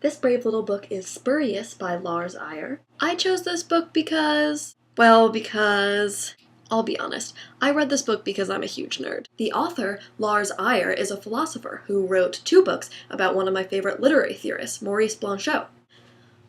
This brave little book is Spurious by Lars Eier. I chose this book because I'll be honest, I read this book because I'm a huge nerd. The author, Lars Eier, is a philosopher who wrote 2 books about one of my favorite literary theorists, Maurice Blanchot.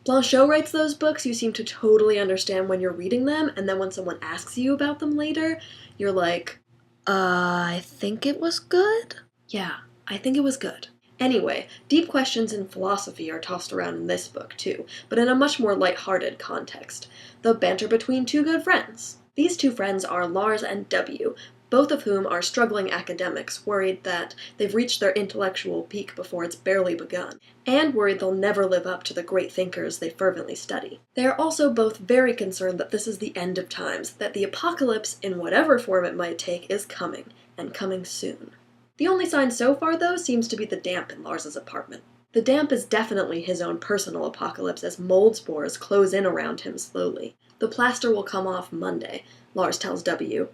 Blanchot writes those books you seem to totally understand when you're reading them, and then when someone asks you about them later, you're like, I think it was good? Yeah, I think it was good. Anyway, deep questions in philosophy are tossed around in this book too, but in a much more light-hearted context. The banter between 2 good friends. These 2 friends are Lars and W, both of whom are struggling academics, worried that they've reached their intellectual peak before it's barely begun, and worried they'll never live up to the great thinkers they fervently study. They are also both very concerned that this is the end of times, that the apocalypse, in whatever form it might take, is coming, and coming soon. The only sign so far, though, seems to be the damp in Lars's apartment. The damp is definitely his own personal apocalypse as mold spores close in around him slowly. The plaster will come off Monday, Lars tells W,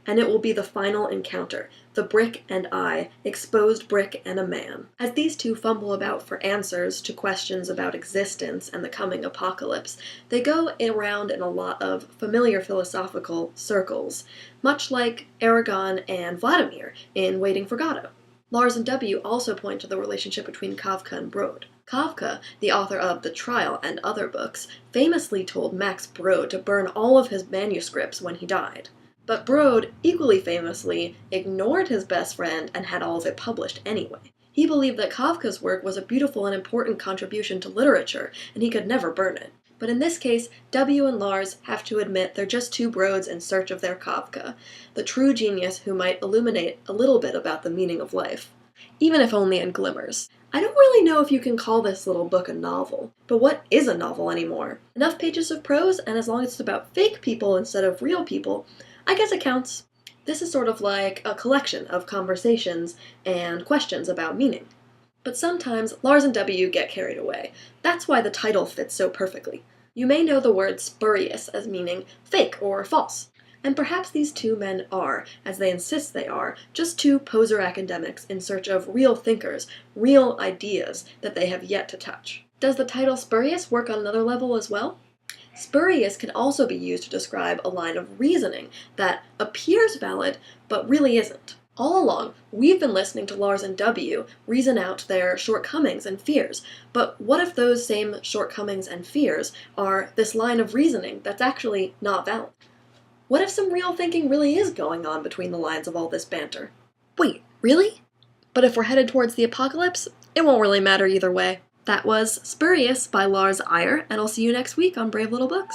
and it will be the final encounter, the brick and I, exposed brick and a man. As these 2 fumble about for answers to questions about existence and the coming apocalypse, they go around in a lot of familiar philosophical circles, much like Aragon and Vladimir in Waiting for Godot. Lars and W also point to the relationship between Kafka and Brod. Kafka, the author of The Trial and other books, famously told Max Brod to burn all of his manuscripts when he died. But Brod, equally famously, ignored his best friend and had all of it published anyway. He believed that Kafka's work was a beautiful and important contribution to literature, and he could never burn it. But in this case, W and Lars have to admit they're just 2 Brods in search of their Kafka, the true genius who might illuminate a little bit about the meaning of life. Even if only in glimmers. I don't really know if you can call this little book a novel, but what is a novel anymore? Enough pages of prose, and as long as it's about fake people instead of real people, I guess it counts. This is sort of like a collection of conversations and questions about meaning. But sometimes Lars and W get carried away. That's why the title fits so perfectly. You may know the word spurious as meaning fake or false. And perhaps these 2 men are, as they insist they are, just 2 poser academics in search of real thinkers, real ideas that they have yet to touch. Does the title spurious work on another level as well? Spurious can also be used to describe a line of reasoning that appears valid, but really isn't. All along, we've been listening to Lars and W reason out their shortcomings and fears, but what if those same shortcomings and fears are this line of reasoning that's actually not valid? What if some real thinking really is going on between the lines of all this banter? Wait, really? But if we're headed towards the apocalypse, it won't really matter either way. That was Spurious by Lars Eier, and I'll see you next week on Brave Little Books.